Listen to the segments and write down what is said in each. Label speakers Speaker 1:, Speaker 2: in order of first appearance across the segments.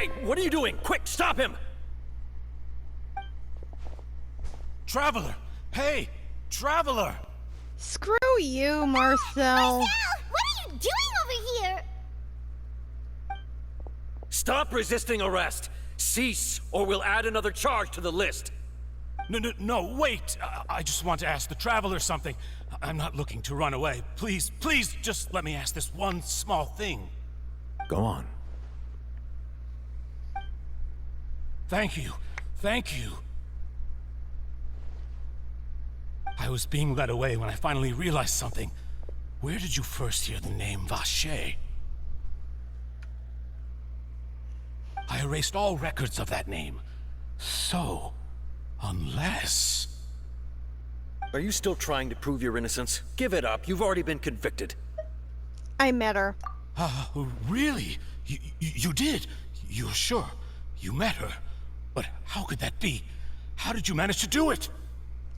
Speaker 1: Hey, what are you doing? Quick, stop him!
Speaker 2: Traveler! Hey! Traveler!
Speaker 3: Screw you, Marcel.
Speaker 4: Marcel, what are you doing over here?
Speaker 1: Stop resisting arrest! Cease, or we'll add another charge to the list.
Speaker 2: No, wait! I just want to ask the Traveler something. I'm not looking to run away. Please, just let me ask this one small thing.
Speaker 5: Go on.
Speaker 2: Thank you. I was being led away when I finally realized something. Where did you first hear the name Vacher? I erased all records of that name. So, unless...
Speaker 1: Are you still trying to prove your innocence? Give it up. You've already been convicted.
Speaker 3: I met her.
Speaker 2: Really? You did? You're sure? You met her? But how could that be? How did you manage to do it?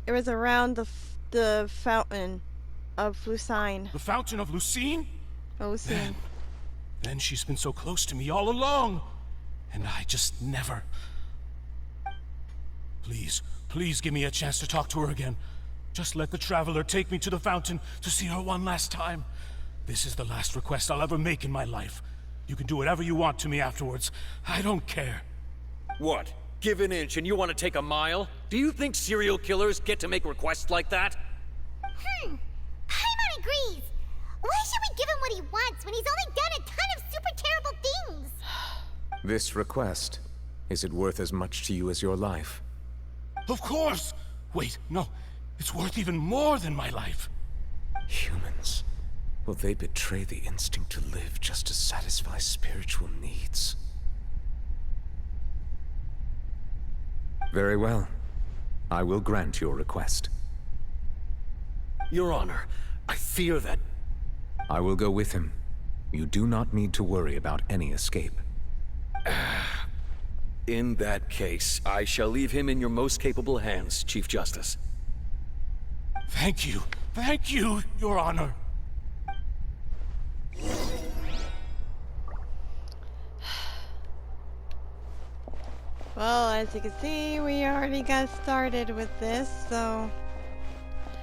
Speaker 3: It was around the fountain of Lucine.
Speaker 2: The Fountain of Lucine?
Speaker 3: Lucine.
Speaker 2: Then she's been so close to me all along. And I just never... Please give me a chance to talk to her again. Just let the Traveler take me to the fountain to see her one last time. This is the last request I'll ever make in my life. You can do whatever you want to me afterwards. I don't care.
Speaker 1: What? Give an inch and you want to take a mile? Do you think serial killers get to make requests like that?
Speaker 4: Paimon agrees. Why should we give him what he wants when he's only done a ton of super terrible things?
Speaker 5: This request, is it worth as much to you as your life?
Speaker 2: Of course! Wait, no. It's worth even more than my life.
Speaker 5: Humans. Will they betray the instinct to live just to satisfy spiritual needs? Very well. I will grant your request.
Speaker 1: Your Honor, I fear that...
Speaker 5: I will go with him. You do not need to worry about any escape.
Speaker 1: In that case, I shall leave him in your most capable hands, Chief Justice.
Speaker 2: Thank you, Your Honor.
Speaker 3: Well, as you can see, we already got started with this, so...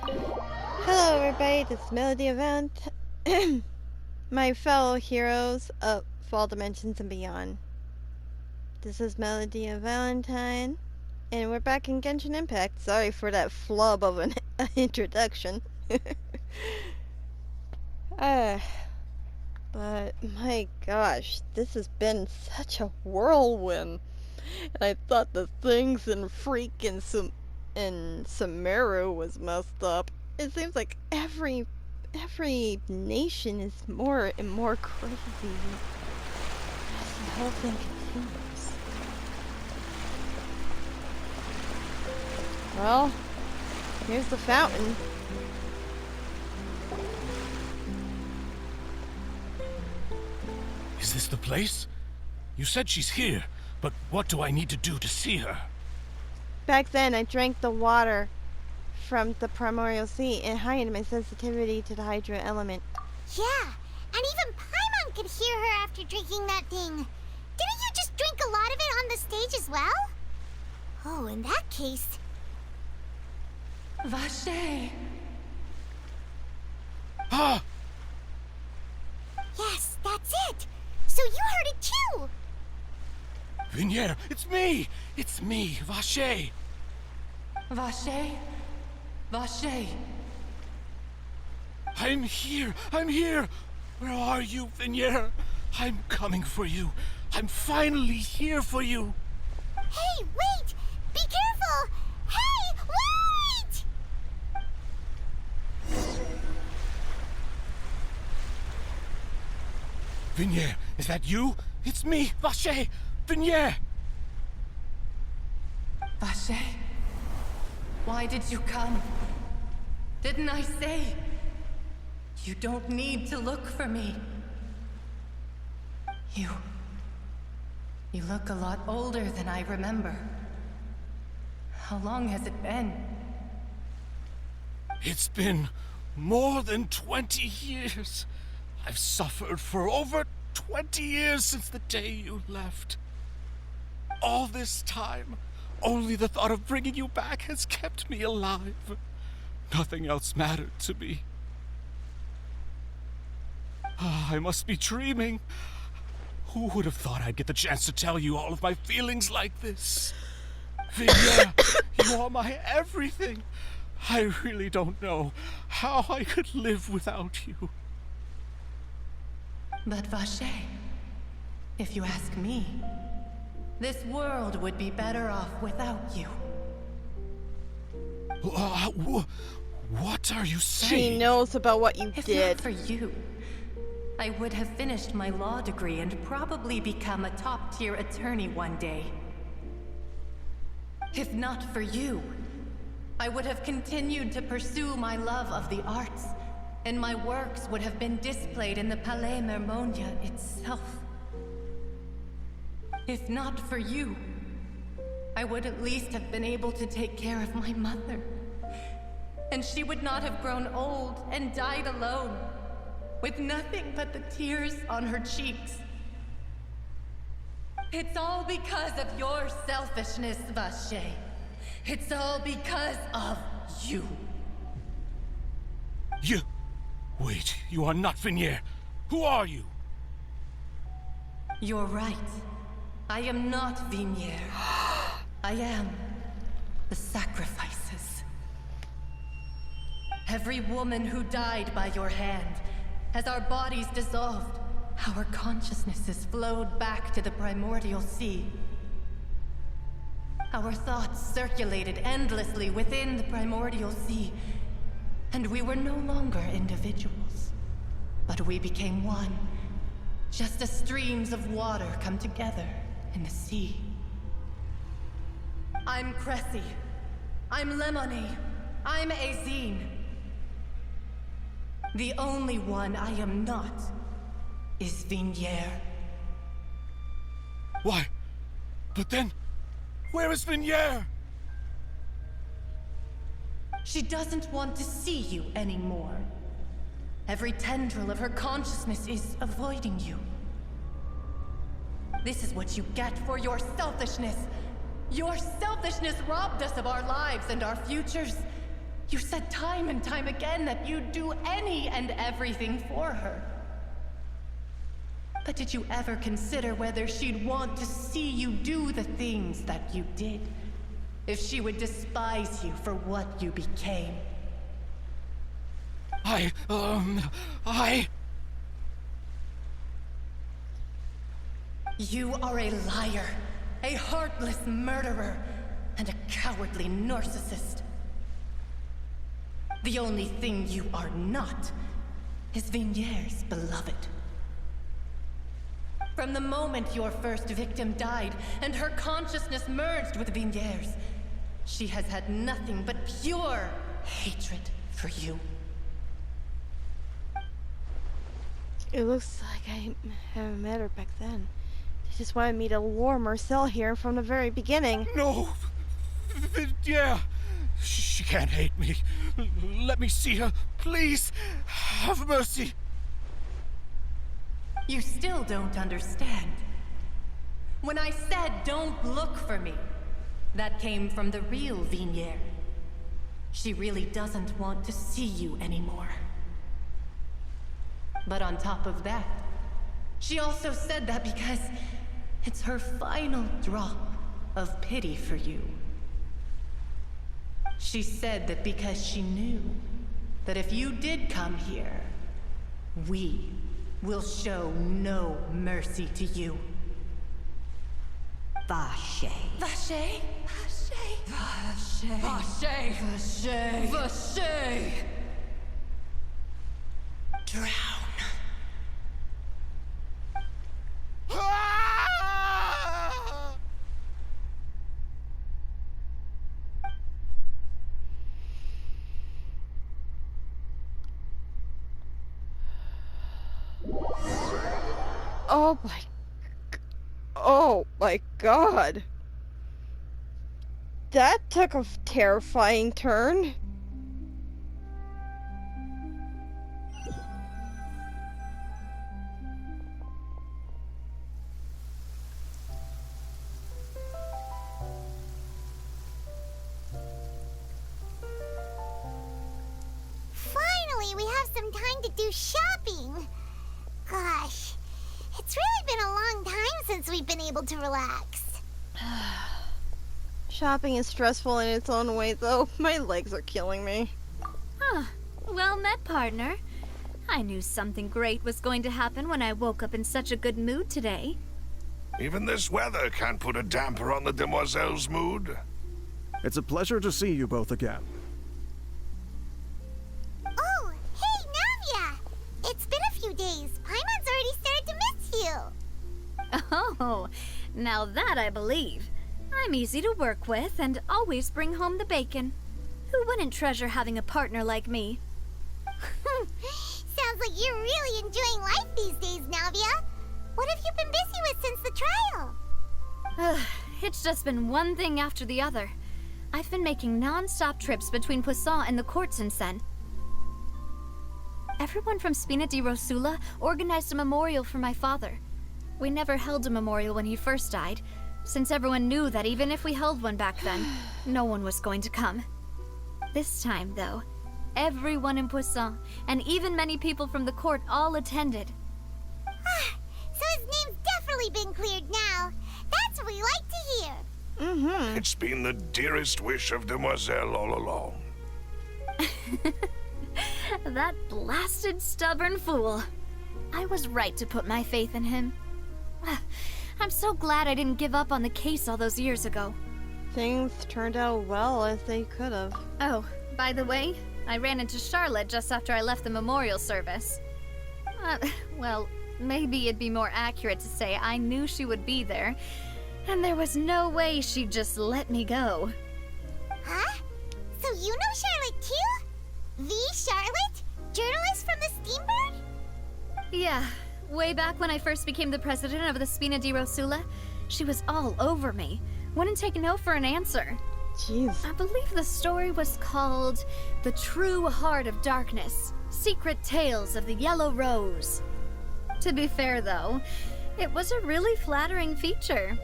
Speaker 3: Hello everybody, this is Melody Event. My fellow heroes of Fall Dimensions and Beyond. This is Melody of Valentine, and we're back in Genshin Impact. Sorry for that flub of an introduction. But my gosh, this has been such a whirlwind. And I thought the things in Freak and Sumeru was messed up. It seems like every nation is more and more crazy as the whole thing continues. Well, here's the fountain.
Speaker 2: Is this the place? You said she's here, but what do I need to do to see her?
Speaker 3: Back then, I drank the water from the primordial sea and heightened my sensitivity to the hydro element.
Speaker 4: Yeah, and even Paimon could hear her after drinking that thing. Didn't you just drink a lot of it on the stage as well? Oh, in that case...
Speaker 6: Vacher!
Speaker 2: Ah!
Speaker 4: Yes, that's it! So you heard it too!
Speaker 2: Vignier, it's me! It's me, Vacher!
Speaker 6: Vacher? Vacher!
Speaker 2: I'm here! Where are you, Vignier? I'm coming for you. I'm finally here for you.
Speaker 4: Hey, wait! Be careful! Hey, wait!
Speaker 2: Vignier, is that you? It's me, Vacher! Vignier!
Speaker 6: Vacher? Why did you come? Didn't I say? You don't need to look for me. You look a lot older than I remember. How long has it been?
Speaker 2: It's been more than 20 years. I've suffered for over 20 years since the day you left. All this time, only the thought of bringing you back has kept me alive. Nothing else mattered to me. I must be dreaming. Who would have thought I'd get the chance to tell you all of my feelings like this? Vinya, you are my everything. I really don't know how I could live without you.
Speaker 6: But Vache, if you ask me, this world would be better off without you.
Speaker 2: What are you saying?
Speaker 3: She knows about what you
Speaker 6: If
Speaker 3: did.
Speaker 6: not for you, I would have finished my law degree and probably become a top-tier attorney one day. If not for you, I would have continued to pursue my love of the arts, and my works would have been displayed in the Palais Mermonia itself. If not for you, I would at least have been able to take care of my mother. And she would not have grown old and died alone, with nothing but the tears on her cheeks. It's all because of your selfishness, Vache. It's all because of you.
Speaker 2: You... Wait, you are not Vignier. Who are you?
Speaker 6: You're right. I am not Vignier. I am the sacrifices. Every woman who died by your hand, as our bodies dissolved, our consciousnesses flowed back to the primordial sea. Our thoughts circulated endlessly within the primordial sea, and we were no longer individuals, but we became one, just as streams of water come together in the sea. I'm Cressy. I'm Lemony. I'm Azine. The only one I am not is Vignier.
Speaker 2: Why? But then, where is Vignier?
Speaker 6: She doesn't want to see you anymore. Every tendril of her consciousness is avoiding you. This is what you get for your selfishness. Your selfishness robbed us of our lives and our futures. You said time and time again that you'd do any and everything for her. But did you ever consider whether she'd want to see you do the things that you did? If she would despise you for what you became? You are a liar, a heartless murderer, and a cowardly narcissist. The only thing you are not is Vignier's beloved. From the moment your first victim died and her consciousness merged with Vignier's, she has had nothing but pure hatred for you.
Speaker 3: It looks like I haven't met her back then. She just wanted me to lure Marcel here from the very beginning.
Speaker 2: No! Vignier! She can't hate me. Let me see her. Please, have mercy.
Speaker 6: You still don't understand. When I said don't look for me, that came from the real Vignier. She really doesn't want to see you anymore. But on top of that, she also said that because it's her final drop of pity for you. She said that because she knew that if you did come here, we will show no mercy to you.
Speaker 7: Vache.
Speaker 6: Vache? Vache? Vache? Vache? Vache?
Speaker 7: Drown.
Speaker 3: Oh my god. That took a terrifying turn.
Speaker 4: some time to do shopping. Gosh, it's really been a long time since we've been able to relax.
Speaker 3: Shopping is stressful in its own way, though. My legs are killing me.
Speaker 7: Huh. Well met, partner. I knew something great was going to happen when I woke up in such a good mood today.
Speaker 8: Even this weather can't put a damper on the demoiselle's mood.
Speaker 9: It's a pleasure to see you both again.
Speaker 4: Oh, hey, Navia! It's been a few days. Paimon's already started to miss you.
Speaker 7: Oh, now that I believe. I'm easy to work with and always bring home the bacon. Who wouldn't treasure having a partner like me?
Speaker 4: Sounds like you're really enjoying life these days, Navia. What have you been busy with since the trial?
Speaker 7: It's just been one thing after the other. I've been making non-stop trips between Poisson and the court since then. Everyone from Spina di Rosula organized a memorial for my father. We never held a memorial when he first died, since everyone knew that even if we held one back then, no one was going to come. This time, though, everyone in Poisson, and even many people from the court, all attended.
Speaker 4: So his name's definitely been cleared now. That's what we like to hear.
Speaker 3: Mm-hmm.
Speaker 8: It's been the dearest wish of Demoiselle all along.
Speaker 7: That blasted stubborn fool. I was right to put my faith in him. I'm so glad I didn't give up on the case all those years ago.
Speaker 3: Things turned out well as they could have.
Speaker 7: Oh, by the way, I ran into Charlotte just after I left the memorial service. Well, maybe it'd be more accurate to say I knew she would be there, and there was no way she'd just let me go.
Speaker 4: Huh? So you know Charlotte too? The Charlotte? Journalist from the Steambird?
Speaker 7: Yeah, way back when I first became the president of the Spina di Rosula, she was all over me. Wouldn't take no for an answer.
Speaker 3: Jeez.
Speaker 7: I believe the story was called The True Heart of Darkness, Secret Tales of the Yellow Rose. To be fair, though, it was a really flattering feature.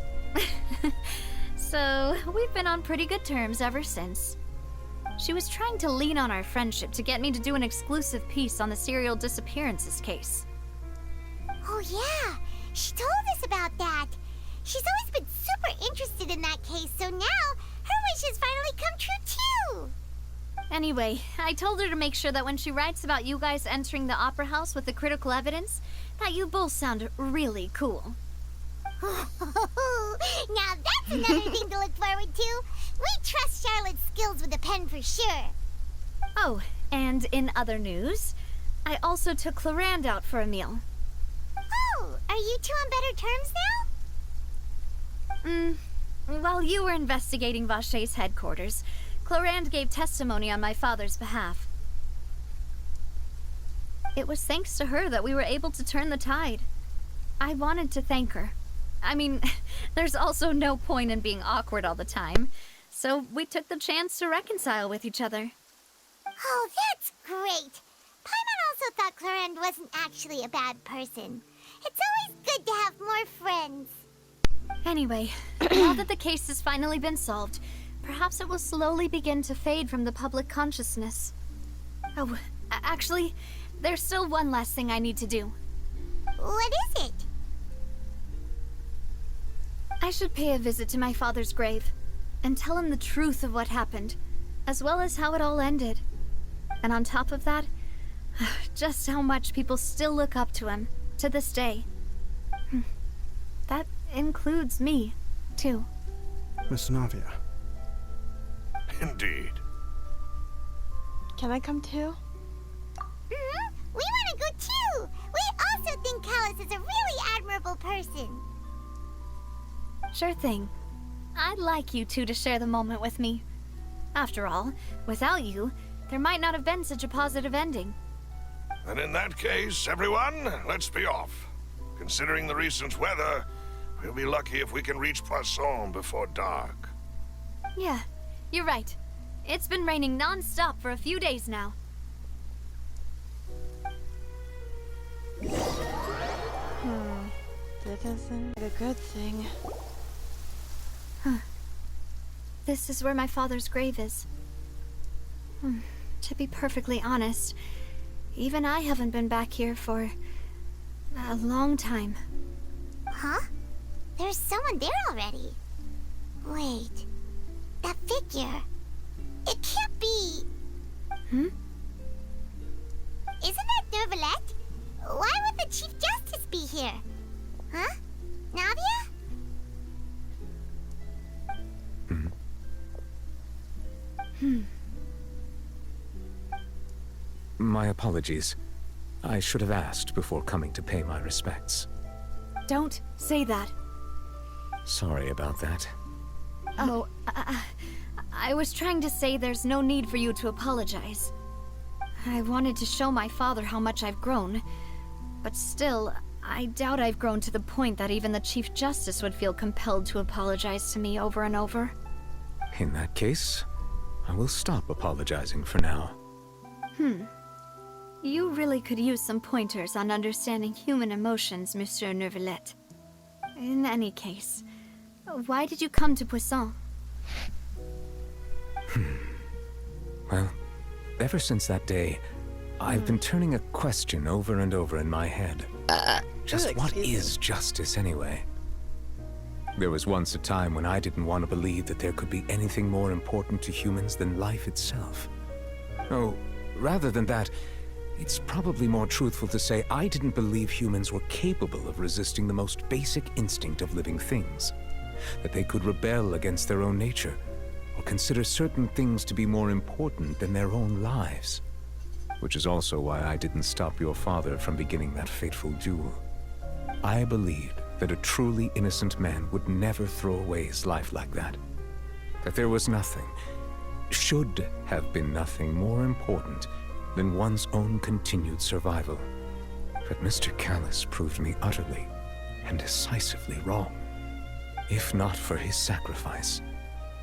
Speaker 7: So, we've been on pretty good terms ever since. She was trying to lean on our friendship to get me to do an exclusive piece on the serial disappearances case.
Speaker 4: Oh yeah, she told us about that. She's always been super interested in that case, so now her wish has finally come true too.
Speaker 7: Anyway, I told her to make sure that when she writes about you guys entering the opera house with the critical evidence, that you both sound really cool.
Speaker 4: Now that's another thing to look forward to. We trust Charlotte's skills with a pen for sure.
Speaker 7: Oh, and in other news, I also took Clarand out for a meal.
Speaker 4: Oh, are you two on better terms now?
Speaker 7: While you were investigating Vaché's headquarters, Clarand gave testimony on my father's behalf. It was thanks to her that we were able to turn the tide. I wanted to thank her. I mean, there's also no point in being awkward all the time, so we took the chance to reconcile with each other.
Speaker 4: Oh, that's great. Paimon also thought Clarand wasn't actually a bad person. It's always good to have more friends.
Speaker 7: Anyway, now that the case has finally been solved, perhaps it will slowly begin to fade from the public consciousness. Oh, actually, there's still one last thing I need to do.
Speaker 4: What is it?
Speaker 7: I should pay a visit to my father's grave and tell him the truth of what happened, as well as how it all ended. And on top of that, just how much people still look up to him to this day. That includes me, too.
Speaker 9: Miss Navia.
Speaker 8: Indeed.
Speaker 3: Can I come too?
Speaker 4: We want to go too. We also think Callus is a really admirable person.
Speaker 7: Sure thing. I'd like you two to share the moment with me. After all, without you, there might not have been such a positive ending.
Speaker 8: And in that case, everyone, let's be off. Considering the recent weather, we'll be lucky if we can reach Poisson before dark.
Speaker 7: Yeah, you're right. It's been raining non-stop for a few days now.
Speaker 3: That isn't a good thing.
Speaker 7: This is where my father's grave is. To be perfectly honest, Even I haven't been back here for a long time.
Speaker 4: Huh? There's someone there already. Wait. That figure. It can't be.
Speaker 7: Hmm?
Speaker 4: Isn't that Nervalette? Why would the Chief Justice be here? Huh? Navia?
Speaker 5: My apologies. I should have asked before coming to pay my respects.
Speaker 7: Don't say that.
Speaker 5: Sorry about that.
Speaker 7: Oh, I was trying to say there's no need for you to apologize. I wanted to show my father how much I've grown, but still, I doubt I've grown to the point that even the Chief Justice would feel compelled to apologize to me over and over.
Speaker 5: In that case, I will stop apologizing for now.
Speaker 7: You really could use some pointers on understanding human emotions, Monsieur Nervalette. In any case, why did you come to Poisson?
Speaker 5: Well, ever since that day, I've been turning a question over and over in my head. Just what is justice, anyway? There was once a time when I didn't want to believe that there could be anything more important to humans than life itself. Oh, rather than that, it's probably more truthful to say I didn't believe humans were capable of resisting the most basic instinct of living things. That they could rebel against their own nature, or consider certain things to be more important than their own lives. Which is also why I didn't stop your father from beginning that fateful duel. I believed that a truly innocent man would never throw away his life like that. That there was nothing, should have been nothing more important than one's own continued survival. But Mr. Callis proved me utterly and decisively wrong. If not for his sacrifice,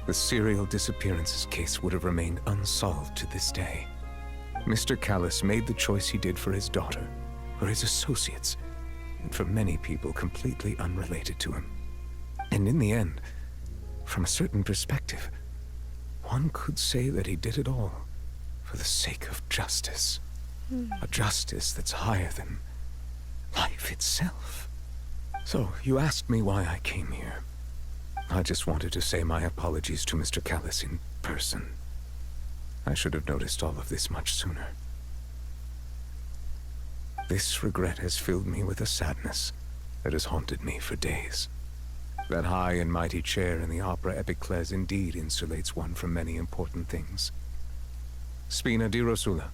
Speaker 5: the serial disappearances case would have remained unsolved to this day. Mr. Callis made the choice he did for his daughter, for his associates, and for many people completely unrelated to him. And in the end, from a certain perspective, one could say that he did it all for the sake of justice. A justice that's higher than life itself. So, you asked me why I came here. I just wanted to say my apologies to Mr. Callis in person. I should have noticed all of this much sooner. This regret has filled me with a sadness that has haunted me for days. That high and mighty chair in the Opera Epiclese indeed insulates one from many important things. Spina di Rosula,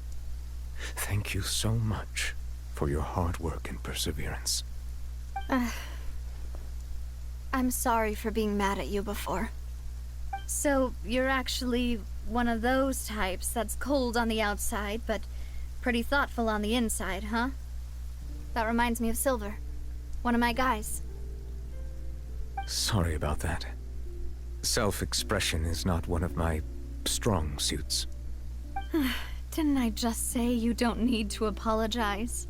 Speaker 5: thank you so much for your hard work and perseverance.
Speaker 7: I'm sorry for being mad at you before. So, you're actually one of those types that's cold on the outside, but pretty thoughtful on the inside, huh? That reminds me of Silver, one of my guys.
Speaker 5: Sorry about that. Self-expression is not one of my strong suits.
Speaker 7: Didn't I just say you don't need to apologize?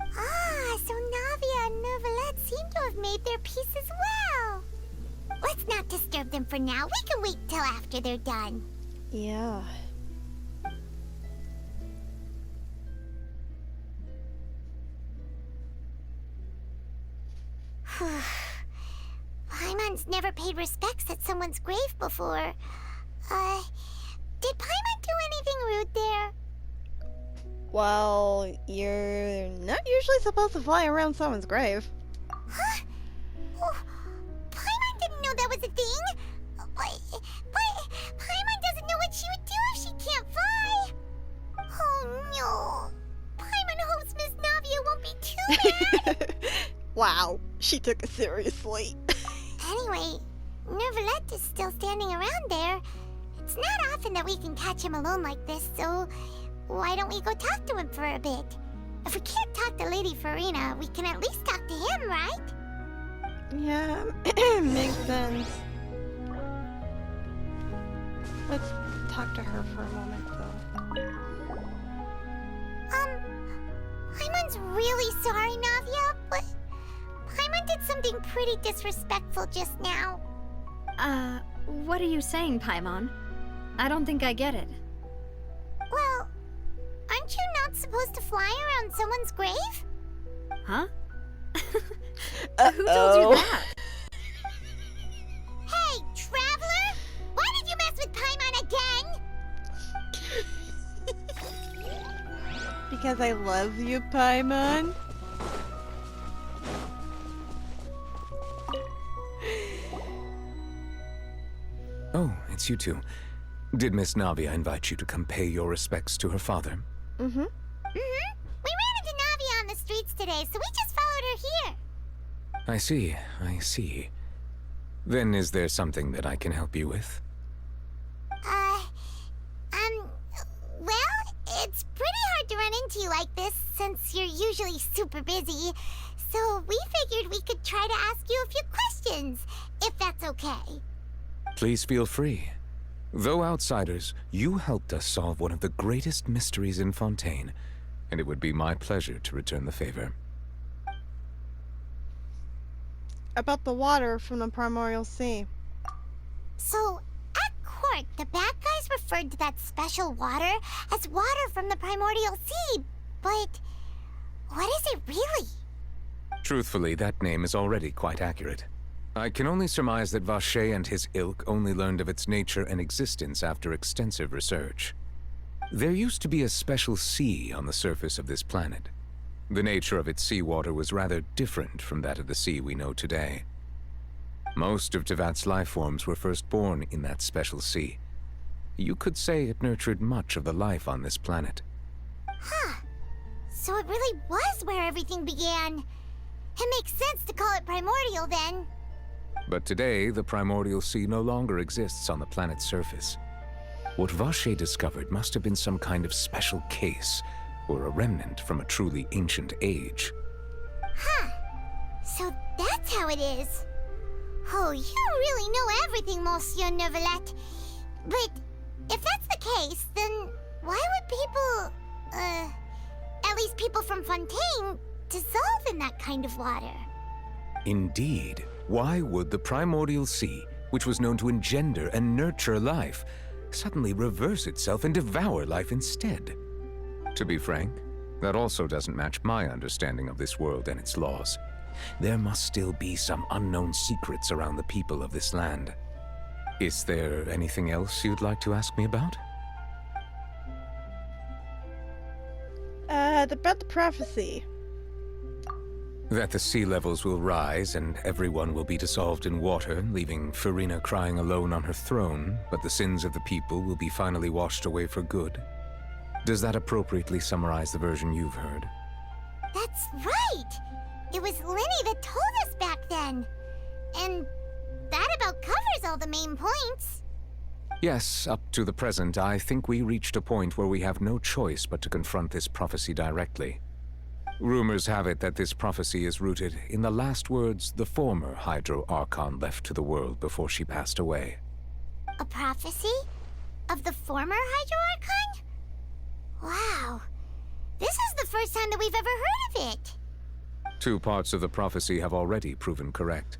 Speaker 4: Ah, so Navia and Nervalette seem to have made their peace as well. Let's not disturb them for now. We can wait till after they're done.
Speaker 3: Yeah.
Speaker 4: Paimon's never paid respects at someone's grave before. Did Paimon do anything rude there?
Speaker 3: Well, you're not usually supposed to fly around someone's grave.
Speaker 4: Huh? Oh, Paimon didn't know that was a thing. But Paimon doesn't know what she would do if she can't fly. Oh no. Paimon hopes Miss Navia won't be too mad.
Speaker 3: Wow, she took it seriously.
Speaker 4: Anyway, Nervalette is still standing around there. It's not often that we can catch him alone like this, so why don't we go talk to him for a bit? If we can't talk to Lady Farina, we can at least talk to him, right?
Speaker 3: Yeah, makes sense. Let's talk to her for a moment, though.
Speaker 4: Paimon's really sorry, Navia, but Paimon did something pretty disrespectful just now.
Speaker 7: What are you saying, Paimon? I don't think I get it.
Speaker 4: Well, aren't you not supposed to fly around someone's grave?
Speaker 7: Huh? Who told you that?
Speaker 4: Hey, Traveler! Why did you mess with Paimon again?
Speaker 3: Because I love you, Paimon.
Speaker 5: Oh, it's you two. Did Miss Navia invite you to come pay your respects to her father?
Speaker 4: Mm-hmm. We ran into Navia on the streets today, so we just followed her here.
Speaker 5: I see, I see. Then is there something that I can help you with?
Speaker 4: Well, it's pretty hard to run into you like this since you're usually super busy. So we figured we could try to ask you a few questions, if that's okay.
Speaker 5: Please feel free. Though outsiders, you helped us solve one of the greatest mysteries in Fontaine, and it would be my pleasure to return the favor.
Speaker 3: About the water from the Primordial Sea.
Speaker 4: So, at court, the bad guys referred to that special water as water from the Primordial Sea, but what is it really?
Speaker 5: Truthfully, that name is already quite accurate. I can only surmise that Vacher and his ilk only learned of its nature and existence after extensive research. There used to be a special sea on the surface of this planet. The nature of its seawater was rather different from that of the sea we know today. Most of Tevat's life forms were first born in that special sea. You could say it nurtured much of the life on this planet.
Speaker 4: Huh. So it really was where everything began. It makes sense to call it primordial then.
Speaker 5: But today, the Primordial Sea no longer exists on the planet's surface. What Vacher discovered must have been some kind of special case, or a remnant from a truly ancient age.
Speaker 4: Huh. So that's how it is. Oh, you really know everything, Monsieur Neuvillette. But if that's the case, then why would people, at least people from Fontaine, dissolve in that kind of water?
Speaker 5: Indeed. Why would the Primordial Sea, which was known to engender and nurture life, suddenly reverse itself and devour life instead? To be frank, that also doesn't match my understanding of this world and its laws. There must still be some unknown secrets around the people of this land. Is there anything else you'd like to ask me about?
Speaker 3: About the prophecy.
Speaker 5: That the sea levels will rise and everyone will be dissolved in water, leaving Farina crying alone on her throne, but the sins of the people will be finally washed away for good. Does that appropriately summarize the version you've heard?
Speaker 4: That's right! It was Lenny that told us back then. And that about covers all the main points.
Speaker 5: Yes, up to the present, I think we reached a point where we have no choice but to confront this prophecy directly. Rumors have it that this prophecy is rooted in the last words the former Hydro Archon left to the world before she passed away.
Speaker 4: A prophecy? Of the former Hydro Archon? Wow. This is the first time that we've ever heard of it.
Speaker 5: 2 parts of the prophecy have already proven correct.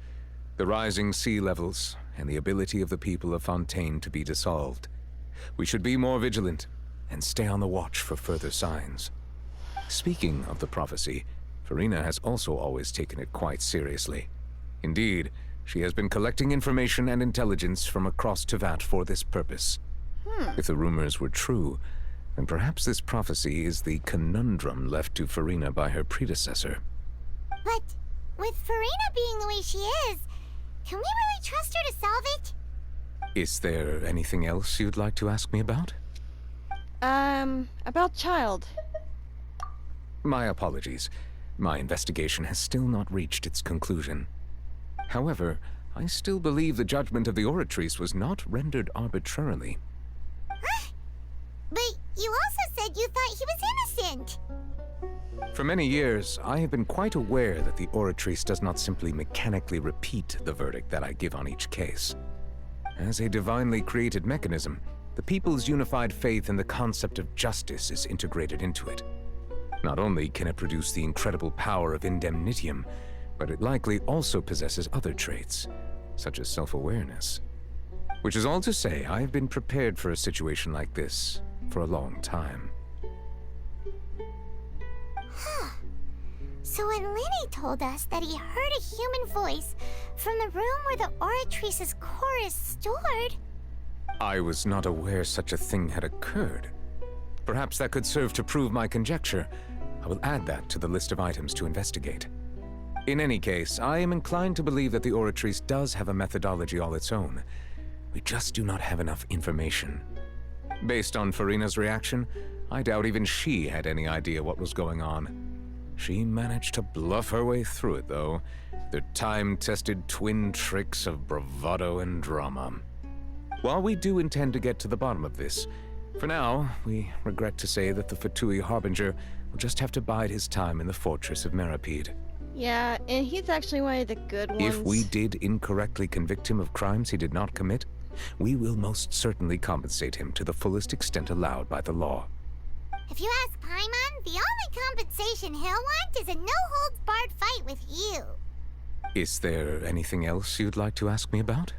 Speaker 5: The rising sea levels and the ability of the people of Fontaine to be dissolved. We should be more vigilant and stay on the watch for further signs. Speaking of the prophecy, Farina has also always taken it quite seriously. Indeed, she has been collecting information and intelligence from across Tevat for this purpose. If the rumors were true, then perhaps this prophecy is the conundrum left to Farina by her predecessor.
Speaker 4: But with Farina being the way she is, can we really trust her to solve it?
Speaker 5: Is there anything else you'd like to ask me about?
Speaker 3: About Child.
Speaker 5: My apologies. My investigation has still not reached its conclusion. However, I still believe the judgment of the Oratrice was not rendered arbitrarily.
Speaker 4: Huh? But you also said you thought he was innocent.
Speaker 5: For many years, I have been quite aware that the Oratrice does not simply mechanically repeat the verdict that I give on each case. As a divinely created mechanism, the people's unified faith in the concept of justice is integrated into it. Not only can it produce the incredible power of indemnitium, but it likely also possesses other traits, such as self-awareness. Which is all to say, I have been prepared for a situation like this for a long time.
Speaker 4: So when Lenny told us that he heard a human voice from the room where the Oratrice's core is stored...
Speaker 5: I was not aware such a thing had occurred. Perhaps that could serve to prove my conjecture. I will add that to the list of items to investigate. In any case, I am inclined to believe that the Oratrice does have a methodology all its own. We just do not have enough information. Based on Farina's reaction, I doubt even she had any idea what was going on. She managed to bluff her way through it, though. The time-tested twin tricks of bravado and drama. While we do intend to get to the bottom of this, for now, we regret to say that the Fatui Harbinger will just have to bide his time in the fortress of Meripede.
Speaker 3: Yeah, and he's actually one of the good ones.
Speaker 5: If we did incorrectly convict him of crimes he did not commit, we will most certainly compensate him to the fullest extent allowed by the law.
Speaker 4: If you ask Paimon, the only compensation he'll want is a no-holds-barred fight with you.
Speaker 5: Is there anything else you'd like to ask me about?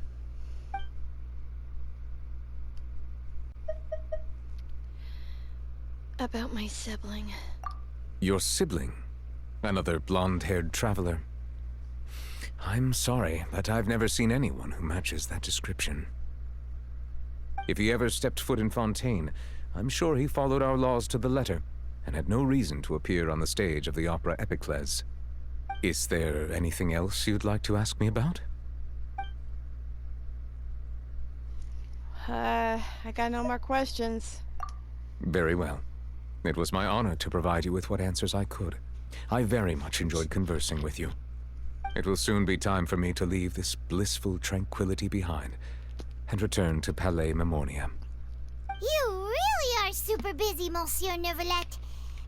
Speaker 3: About my sibling.
Speaker 5: Your sibling? Another blonde-haired traveler? I'm sorry, but I've never seen anyone who matches that description. If he ever stepped foot in Fontaine, I'm sure he followed our laws to the letter, and had no reason to appear on the stage of the opera Epicles. Is there anything else you'd like to ask me about?
Speaker 3: I got no more questions.
Speaker 5: Very well. It was my honor to provide you with what answers I could. I very much enjoyed conversing with you. It will soon be time for me to leave this blissful tranquility behind and return to Palais Memornia.
Speaker 4: You really are super busy, Monsieur Neuvillette.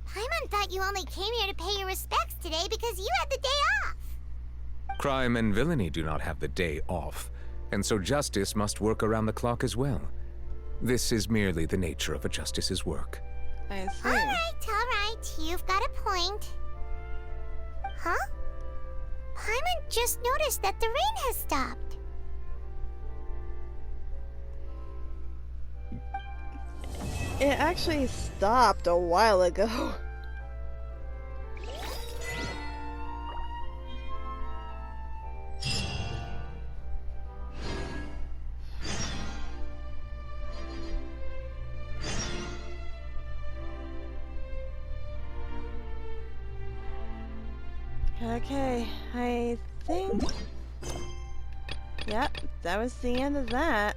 Speaker 4: Paimon thought you only came here to pay your respects today because you had the day off.
Speaker 5: Crime and villainy do not have the day off, and so justice must work around the clock as well. This is merely the nature of a justice's work.
Speaker 3: I see.
Speaker 4: All right. You've got a point. Huh? Paimon just noticed that the rain has stopped.
Speaker 3: It actually stopped a while ago. Okay, I think... Yep, that was the end of that.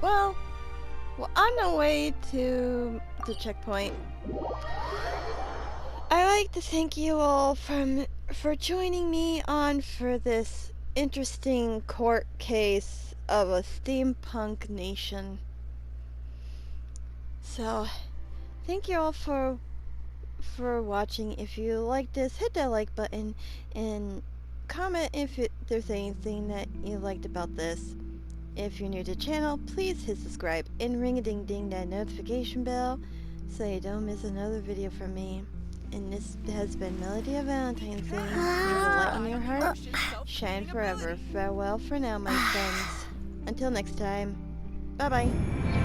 Speaker 3: Well, on the way to the checkpoint, I'd like to thank you all for joining me on for this interesting court case of a steampunk nation. So, thank you all for watching. If you like this, hit that like button and comment if there's anything that you liked about this. If you're new to the channel, please hit subscribe and ring-a-ding-ding that notification bell so you don't miss another video from me. And this has been Melody of Valentine's Day. Leave a light in your heart. Shine forever. Farewell for now, my friends. Until next time. Bye-bye.